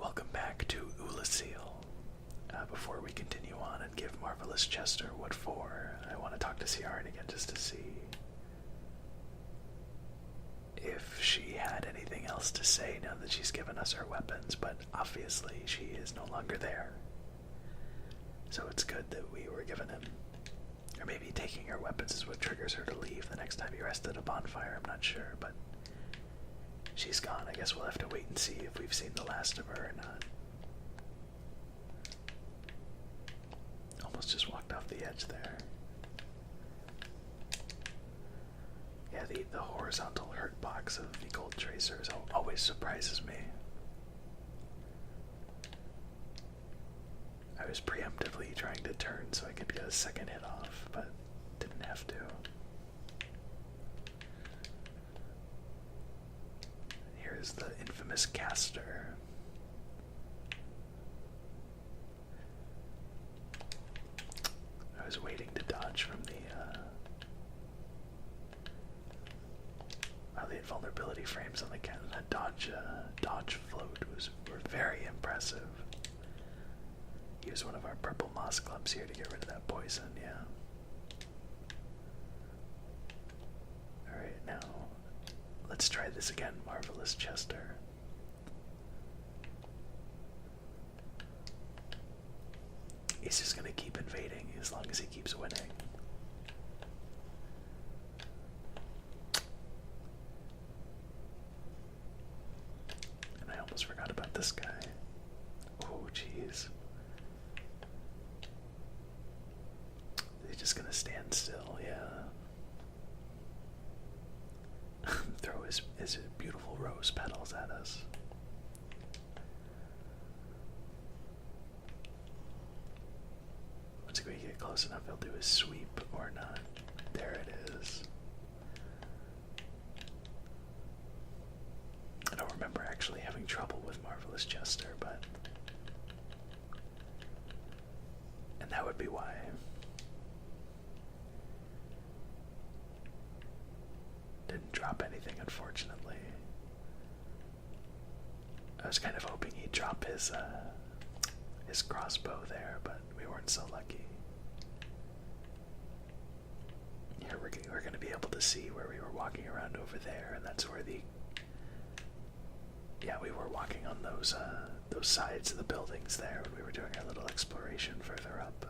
welcome back to Illusory. Before we continue on and give Marvelous Chester what for, I want to talk to Ciaran again just to see if she had anything else to say now that she's given us her weapons, but obviously she is no longer there. So it's good that we were given him. Or maybe taking her weapons is what triggers her to leave the next time you rest at a bonfire, I'm not sure, but she's gone. I guess we'll have to wait and see if we've seen the last of her or not. Almost just walked off the edge there. Yeah, the horizontal hurt box of the gold tracers always surprises me. I was preemptively trying to turn so I could get a second hit off, but didn't have to. Here's the infamous caster. I was waiting to dodge from the invulnerability frames on the cannon. That dodge float were very impressive. Use one of our purple moss clubs here to get rid of that poison, yeah. Alright, now let's try this again, Marvelous Chester. He's just gonna keep invading as long as he keeps winning. And I almost forgot about this guy. Oh, jeez. He's just gonna stand still, yeah. Throw his beautiful rose petals at us. Once we get close enough, he'll do his sweep or not. There it is. I don't remember actually having trouble with Marvelous Chester, but... and that would be why. Didn't drop anything, unfortunately. I was kind of hoping he'd drop his crossbow there, but we weren't so lucky. Here we're going to be able to see where we were walking around over there, and that's where yeah, we were walking on those sides of the buildings there when we were doing our little exploration further up.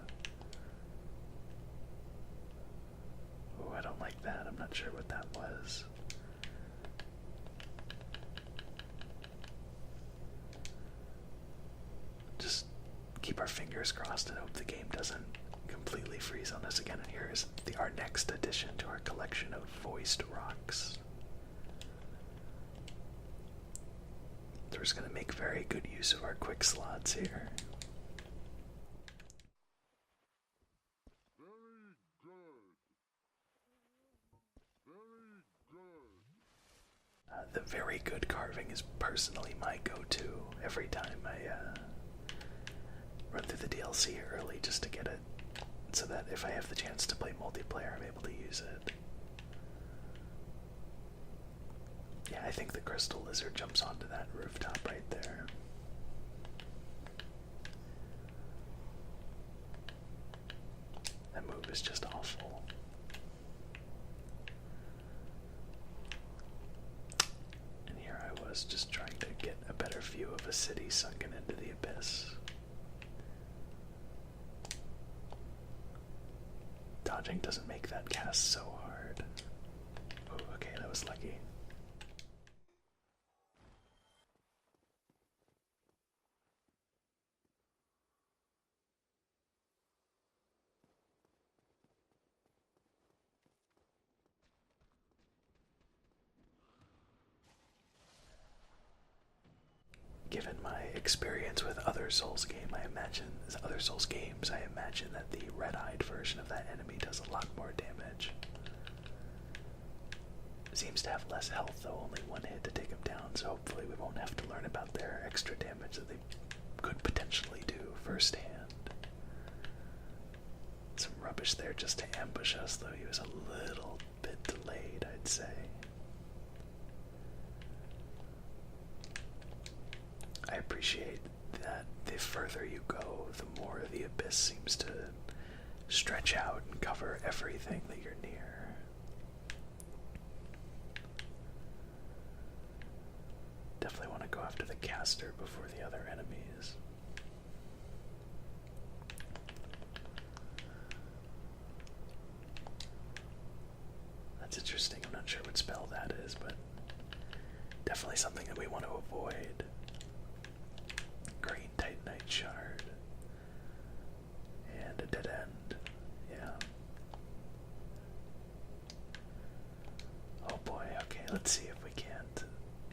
Oh, I don't like that. I'm not sure what that was. Just keep our fingers crossed and hope the game doesn't completely freeze on us again. And here's our next addition to our collection of voiced rocks. So we're just going to make very good use of our quick slots here. The very good carving is personally my go-to every time I run through the DLC early just to get it, so that if I have the chance to play multiplayer, I'm able to use it. Yeah, I think the crystal lizard jumps onto that rooftop right there. That move is just awful. And here I was just trying to get a better view of a city sunken into the abyss. Dodging doesn't make that cast so hard. Oh, okay, that was lucky. Given my experience with other Souls games, I imagine that the red-eyed version of that enemy does a lot more damage. Seems to have less health though, only one hit to take him down, so hopefully we won't have to learn about their extra damage that they could potentially do firsthand. Some rubbish there just to ambush us, though he was a little bit delayed, I'd say. I appreciate that the further you go, the more the abyss seems to stretch out and cover everything that you're near. Definitely want to go after the caster before the other enemies. That's interesting. I'm not sure what spell that is, but definitely something that we want to avoid. Green Titanite Shard. And a dead end. Yeah. Oh boy, okay, let's see if we can't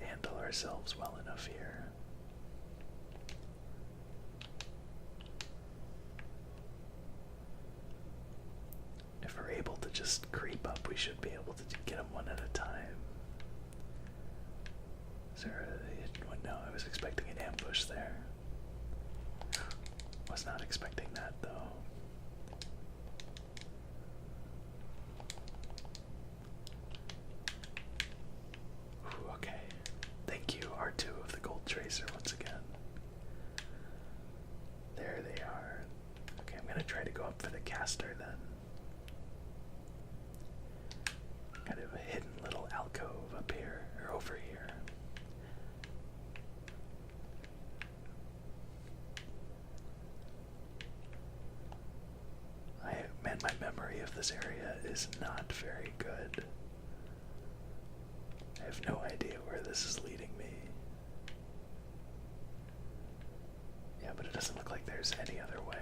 handle ourselves well enough here. If we're able to just creep up, we should be able to get them one at a time. Is there a... no, I was expecting an ambush there. Was not expecting that, though. Ooh, okay. Thank you, R2 of the Gold Tracer, once again. There they are. Okay, I'm gonna try to go up for the caster then. Kind of a hidden little alcove up here, or over here. Man, my memory of this area is not very good. I have no idea where this is leading me. Yeah, but it doesn't look like there's any other way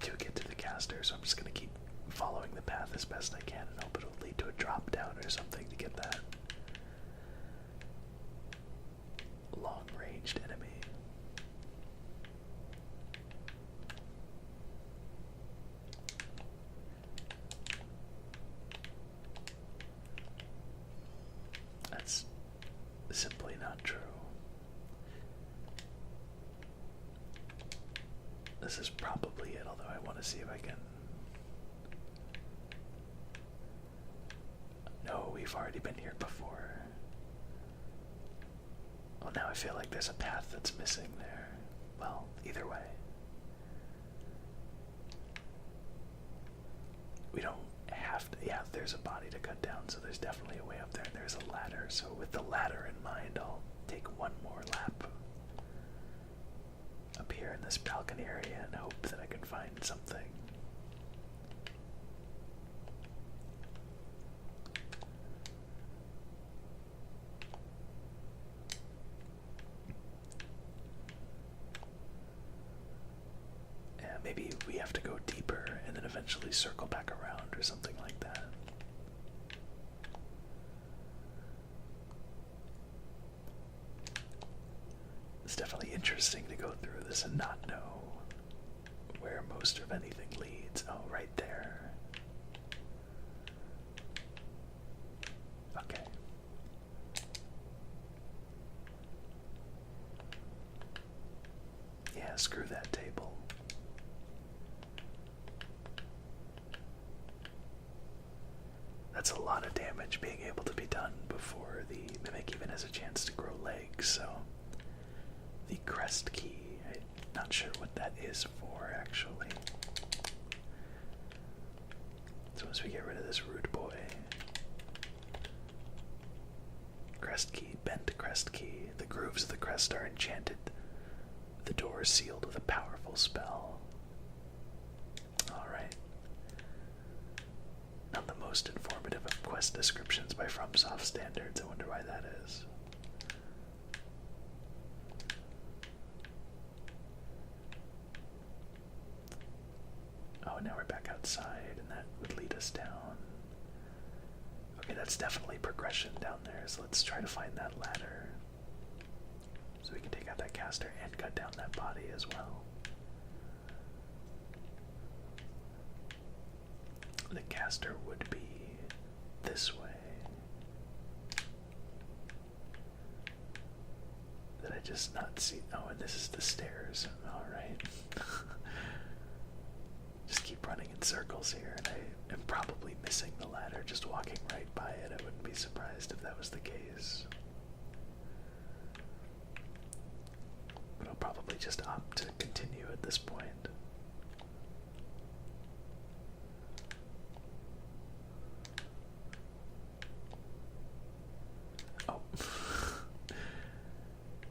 to get to the caster, so I'm just gonna keep following the path as best I can and hope it'll lead to a drop down or something to get that long-ranged enemy. That's simply not true. This is probably it, although I want to see if I can... No, we've already been here before. Well, now I feel like there's a path that's missing there. Well, either way. We don't have to... Yeah, there's a body to cut down, so there's definitely a way up there. There's a ladder, so with the ladder in mind, I'll take one more lap up here in this balcony area and hope that I can find something. Yeah, maybe we have to go deeper and then eventually circle back around or something like that. It's definitely interesting to go through this and not know where most of anything leads. Oh, right there. Okay. Yeah, screw that table. That's a lot of damage being able to be done before the Mimic even has a chance to grow legs, so... The crest key, I'm not sure what that is for, actually. So once we get rid of this rude boy... Crest key, bent crest key. The grooves of the crest are enchanted. The door is sealed with a powerful spell. Alright. Not the most informative of quest descriptions by FromSoft standards. I wonder why that is. Oh, now we're back outside, and that would lead us down. Okay, that's definitely progression down there, so let's try to find that ladder. So we can take out that caster and cut down that body as well. The caster would be this way. Did I just not see? Oh, and this is the stairs. Alright. Just keep running in circles here, and I am probably missing the ladder, just walking right by it. I wouldn't be surprised if that was the case. just opt to continue at this point. Oh.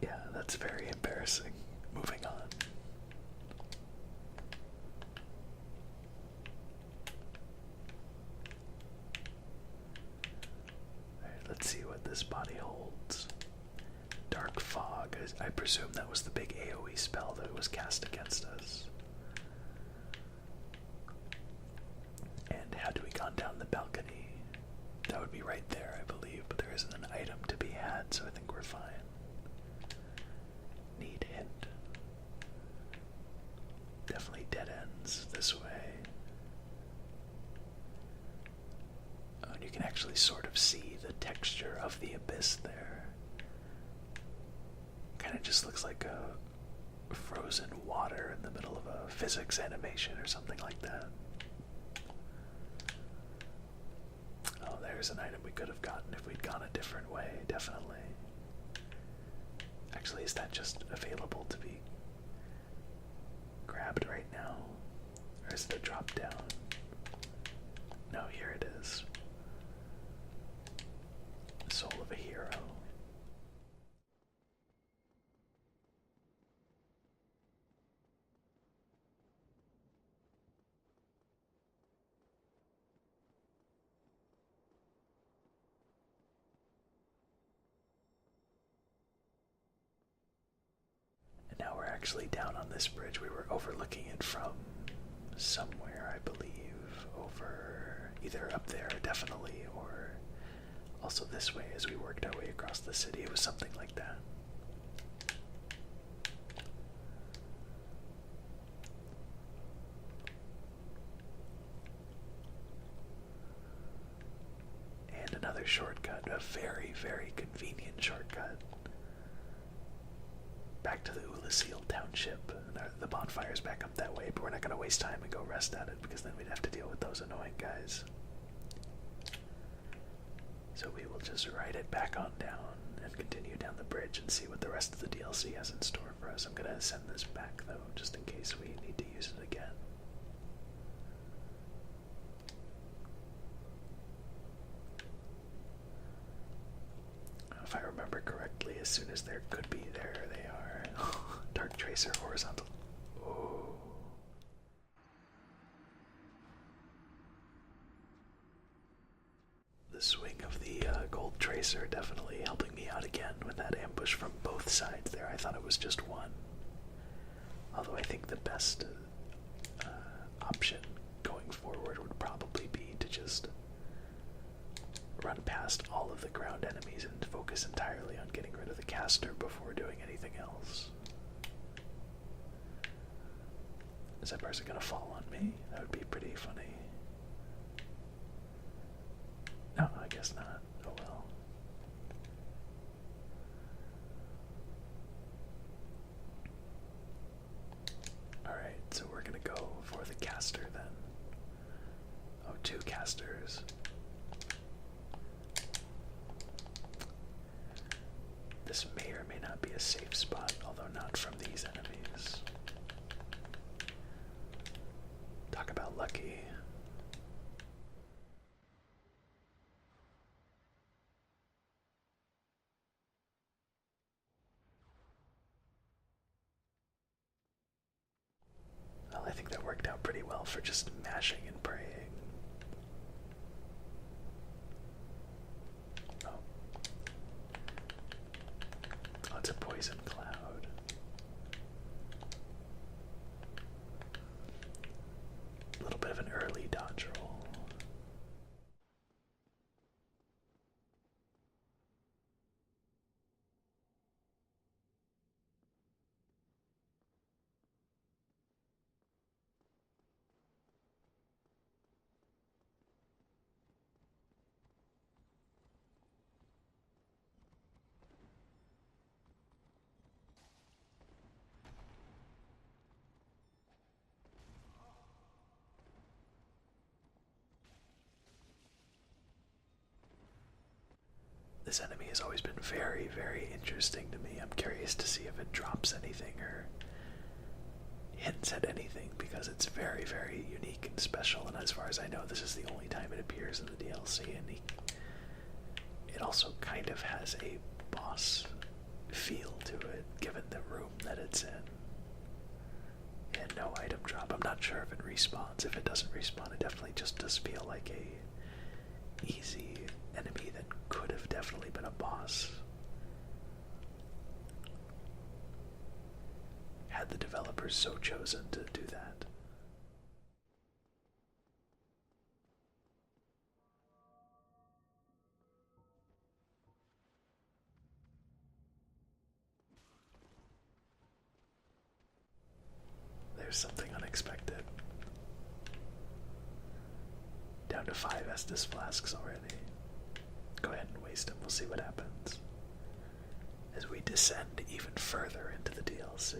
Yeah, that's very embarrassing. Moving on. Alright, let's see what this body holds. Dark Fog. I presume that was the big AoE spell that was cast against us. And had we gone down the balcony, that would be right there, I believe, but there isn't an item to be had, so I think we're fine. Need hint. Definitely dead ends this way. Oh, and you can actually sort of see the texture of the abyss there. Kind of just looks like a frozen water in the middle of a physics animation or something like that. Oh, there's an item we could have gotten if we'd gone a different way, definitely. Actually, is that just available to be grabbed right now? Or is it a drop down? No, here it is. Soul of a Hero. Now we're actually down on this bridge. We were overlooking it from somewhere, I believe. Over either up there, definitely, or also this way as we worked our way across the city. It was something like that. And another shortcut, a very, very convenient shortcut. Back to the Illusory township. The bonfire's back up that way, but we're not going to waste time and go rest at it because then we'd have to deal with those annoying guys. So we will just ride it back on down and continue down the bridge and see what the rest of the DLC has in store for us. I'm going to send this back though, just in case we need to use it again. If I remember correctly, as soon as there could be, there they are. Dark Tracer horizontal. Oh. The swing of the gold tracer definitely helping me out again with that ambush from both sides there. I thought it was just one. Although I think the best option going forward would probably be to just run past all of the ground enemies and focus entirely on getting rid of the caster before doing anything else. Is that person gonna fall on me? That would be pretty funny. No, I guess not. Oh well. Alright, so we're gonna go for the caster then. Oh, two casters. This may or may not be a safe spot, although not from these enemies. Talk about lucky. Well, I think that worked out pretty well for just mashing and praying. Oh. Oh, it's a poison cloud. A little bit of an early dodge roll. This enemy has always been very, very interesting to me. I'm curious to see if it drops anything or hints at anything because it's very, very unique and special, and as far as I know, this is the only time it appears in the DLC, and it also kind of has a boss feel to it, given the room that it's in. And no item drop. I'm not sure if it respawns. If it doesn't respawn, it definitely just does feel like a easy enemy that could have definitely been a boss. Had the developers so chosen to do that. There's something unexpected. Down to 5 Estus flasks already. Go ahead and waste them, we'll see what happens as we descend even further into the DLC.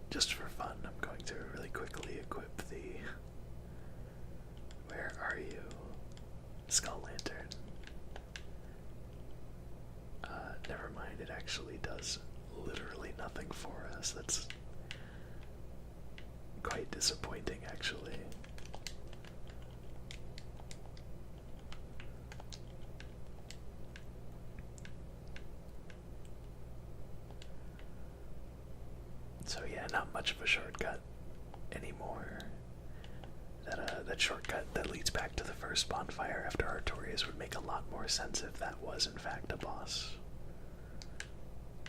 Just for fun, I'm going to really quickly equip the... Where are you? Skull Lantern. Never mind, it actually does literally nothing for us. That's quite disappointing, actually. So yeah, not much of a shortcut anymore. That shortcut that leads back to the first bonfire after Artorias would make a lot more sense if that was in fact a boss.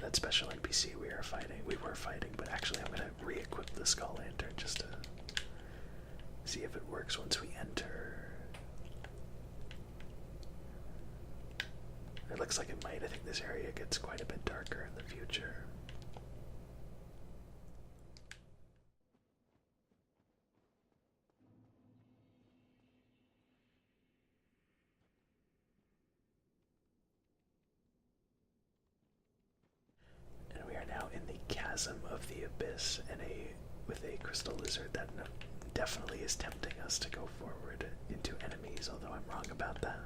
That special NPC we were fighting, but actually I'm gonna re-equip the Skull Lantern just to see if it works once we enter. It looks like it might. I think this area gets quite a bit darker in the future. We are now in the Chasm of the Abyss, and with a crystal lizard that definitely is tempting us to go forward into enemies, although I'm wrong about that.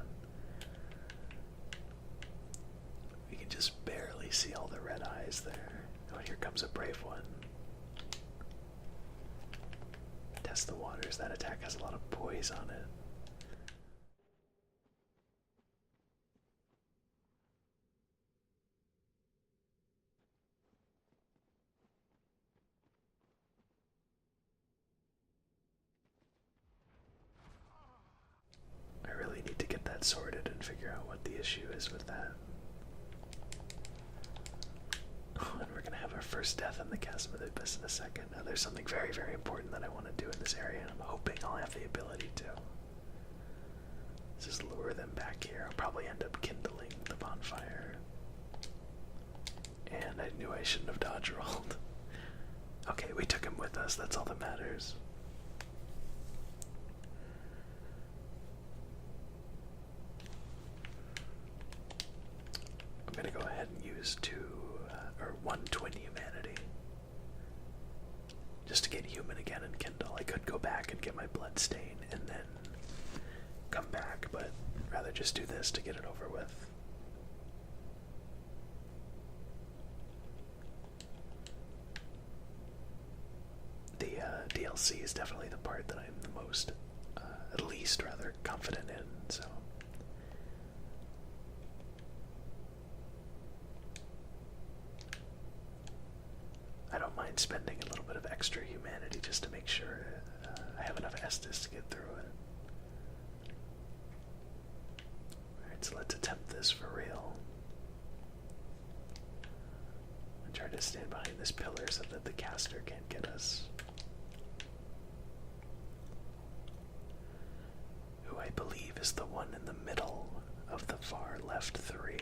We can just barely see all the red eyes there. Oh, and here comes a brave one. Test the waters. That attack has a lot of poise on it. I really need to get that sorted and figure out what the issue is with that. Oh, and we're gonna have our first death in the Chasm of the Abyss in a second. Now there's something very, very important that I want to do in this area, and I'm hoping I'll have the ability to. Let's just lure them back here. I'll probably end up kindling the bonfire. And I knew I shouldn't have dodge rolled. Okay, we took him with us, that's all that matters. I'm gonna go ahead and use 1 twin humanity. Just to get human again and kindle. I could go back and get my blood stain and then come back, but I'd rather just do this to get it over with. The DLC is definitely the part that I'm the most, at least rather, confident in, so. I don't mind spending a little bit of extra humanity just to make sure I have enough Estus to get through it. Alright, so let's attempt this for real. I'm trying to stand behind this pillar so that the caster can't get us. Who I believe is the one in the middle of the far left 3.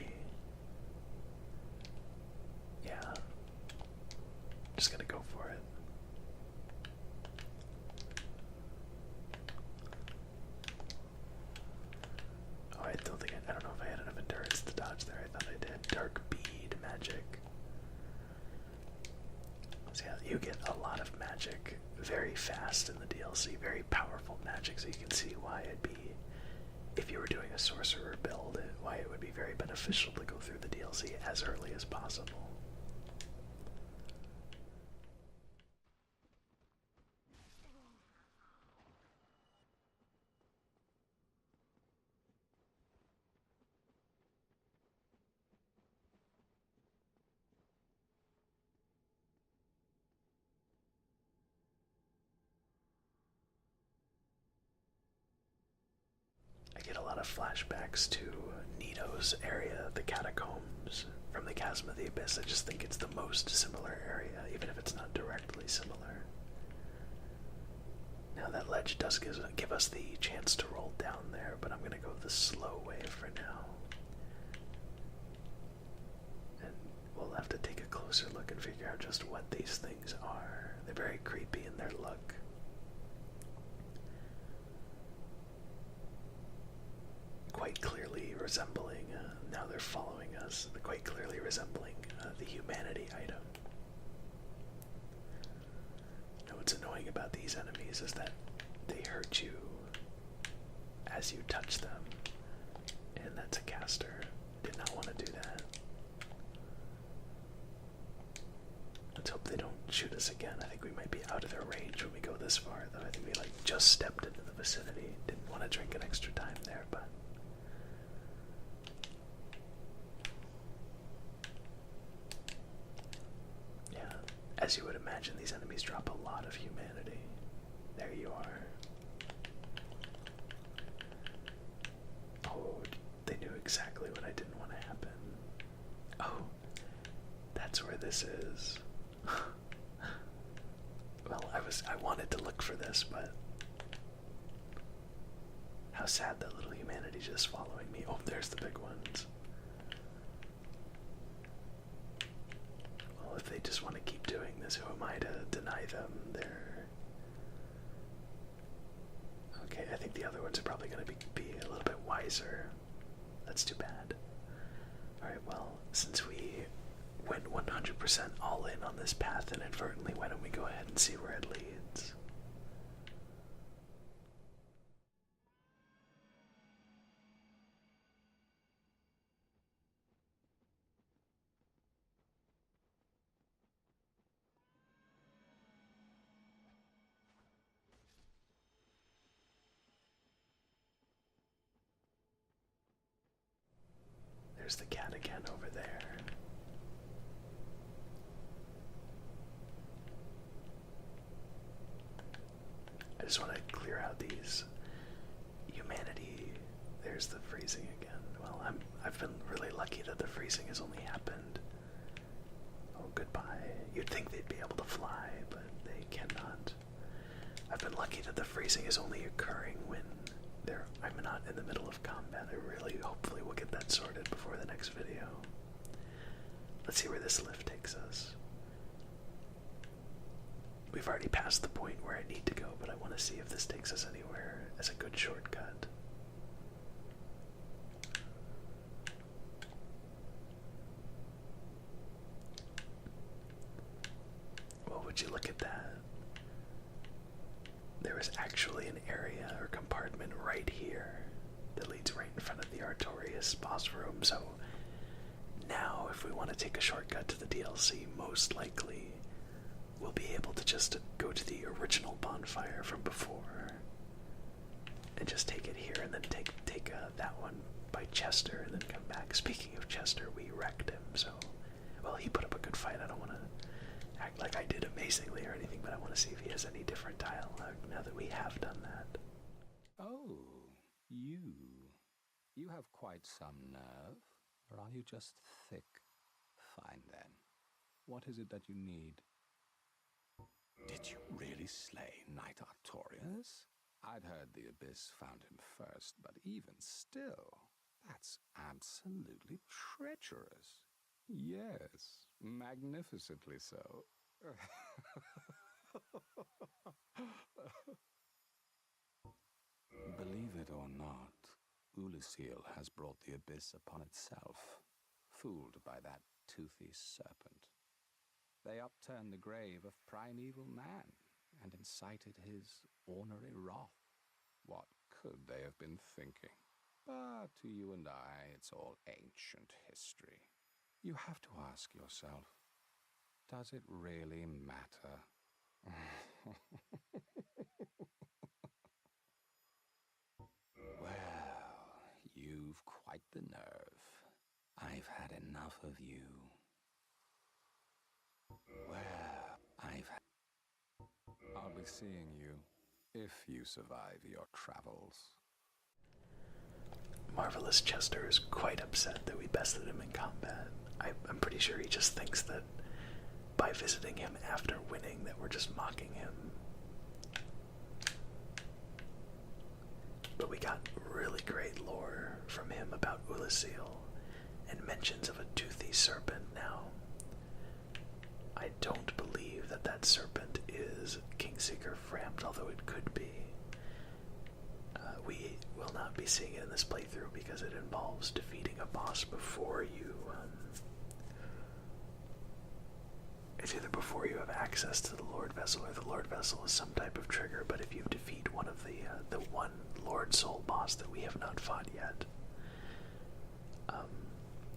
Yeah. Just gonna go for it. Oh, I don't know if I had enough endurance to dodge there. I thought I did. Dark bead magic. So you get a lot of magic very fast in the DLC, very powerful magic, so you can see why it'd be, if you were doing a sorcerer build, why it would be very beneficial to go through the DLC as early as possible. I get a lot of flashbacks to Nito's area, the catacombs from the Chasm of the Abyss. I just think it's the most similar area, even if it's not directly similar. Now that ledge does give us the chance to roll down there, but I'm going to go the slow way for now. And we'll have to take a closer look and figure out just what these things are. They're very creepy in their look. Quite clearly resembling, now they're following us, quite clearly resembling the humanity item. Now what's annoying about these enemies is that they hurt you as you touch them, and that's a caster. Did not want to do that. Let's hope they don't shoot us again. I think we might be out of their range when we go this far, though. I think we just stepped into the vicinity. Didn't want to drink an extra time there, but as you would imagine, these enemies drop a lot of humanity. There you are. Oh, they knew exactly what I didn't want to happen. Oh, that's where this is. Well, I wanted to look for this, but how sad that little humanity just following me. Oh, there's the big ones. If they just want to keep doing this, who am I to deny them their... Okay, I think the other ones are probably going to be a little bit wiser. That's too bad. Alright, well, since we went 100% all in on this path inadvertently, why don't we go ahead and see where it leads? There's the cat again over there. I just want to clear out these humanity. There's the freezing again. Well, I've been really lucky that the freezing has only happened. Oh, goodbye. You'd think they'd be able to fly, but they cannot. I've been lucky that the freezing is only occurring when I'm not in the middle of combat. Hopefully we'll get that sorted before the next video. Let's see where this lift takes us. We've already passed the point where I need to go, but I want to see if this takes us anywhere as a good shortcut. Well, would you look at that? There is actually an area or compartment right here that leads right in front of the Artorias boss room, so now if we want to take a shortcut to the DLC, most likely we'll be able to just go to the original bonfire from before and just take it here and then take that one by Chester and then come back. Speaking of Chester, we wrecked him, so, well, he put up a good fight. I don't want to act like I did amazingly or anything, but I want to see if he has any different dialogue now that we have done that. Oh, you have quite some nerve, or are you just thick? Fine then. What is it that you need? Did you really slay Knight Artorias? I'd heard the Abyss found him first, but even still, that's absolutely treacherous. Yes, magnificently so. Believe it or not, Illusory has brought the Abyss upon itself, fooled by that toothy serpent. They upturned the grave of primeval man and incited his ornery wrath. What could they have been thinking? But to you and I, it's all ancient history. You have to ask yourself, does it really matter? Well, you've quite the nerve. I've had enough of you. Well, I'll be seeing you if you survive your travels. Marvelous Chester is quite upset that we bested him in combat. I'm pretty sure he just thinks that by visiting him after winning that we're just mocking him. But we got really great lore from him about Illusory and mentions of a toothy serpent now. I don't believe that that serpent is Kingseeker Frampt, although it could be. We will not be seeing it in this playthrough because it involves defeating a boss before you, it's either before you have access to the Lord Vessel, or the Lord Vessel is some type of trigger, but if you defeat one of the one Lord Soul boss that we have not fought yet,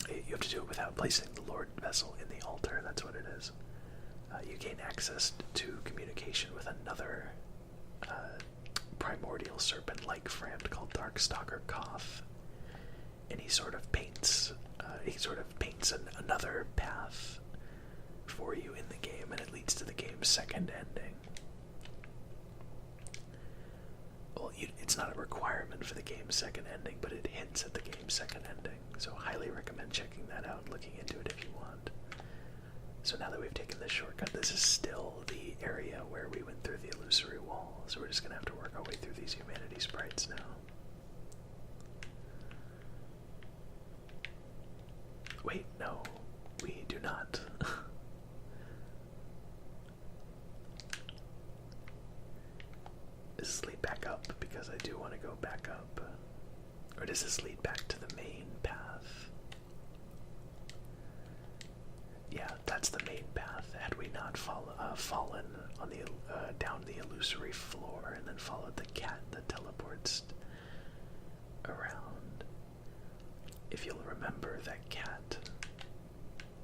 you have to do it without placing the Lord Vessel in the altar. That's what it is. You gain access to communication with another primordial serpent like Frampt called Darkstalker Koth, and he sort of paints another path for you in the game, and it leads to the game's second ending. Well, it's not a requirement for the game's second ending, but it hints at the game's second ending, so highly recommend checking that out and looking into it if you want. So now that we've taken this shortcut, this is still the area where we went through the Illusory wall, so we're just going to have to work our way through these humanity sprites now. Wait, no, we do not. Does this lead back up? Because I do want to go back up. Or does this lead back to the main path? Yeah, that's the main path. Had we not fallen on the down the illusory floor and then followed the cat that teleports around. If you'll remember, that cat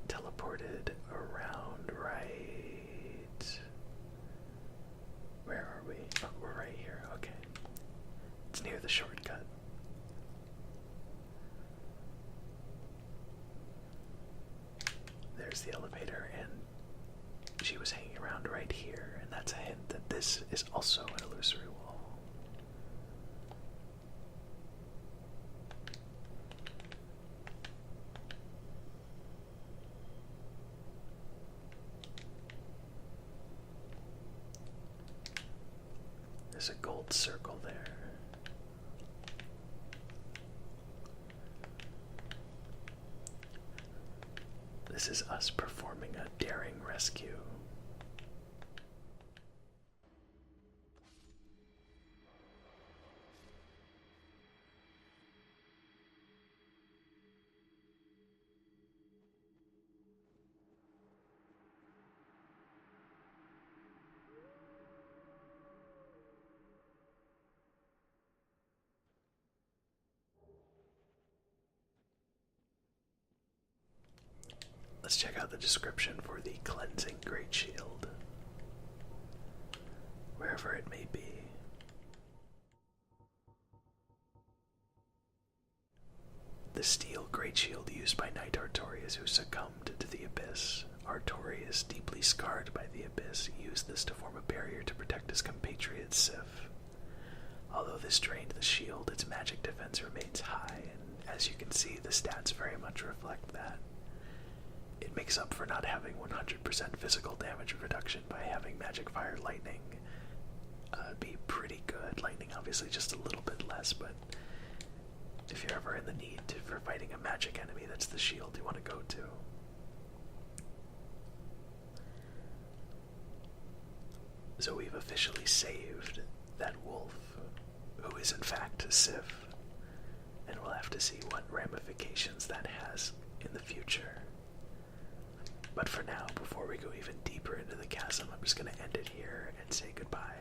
teleported around right. Where are we? Oh, we're right here. Okay. It's near the shortcut. There's the elevator, and she was hanging around right here, and that's a hint that this is also an illusory wall. There's a gold circle there. This is us performing a daring rescue. Let's check out the description for the Cleansing Great Shield, wherever it may be. The steel Great Shield used by Knight Artorias who succumbed to the Abyss. Artorias, deeply scarred by the Abyss, used this to form a barrier to protect his compatriot Sif. Although this drained the shield, its magic defense remains high, and as you can see, the stats very much reflect that. It makes up for not having 100% physical damage reduction by having Magic Fire Lightning be pretty good. Lightning obviously just a little bit less, but if you're ever in the need for fighting a magic enemy, that's the shield you want to go to. So we've officially saved that wolf, who is in fact Sif, and we'll have to see what ramifications that has in the future. But for now, before we go even deeper into the chasm, I'm just going to end it here and say goodbye.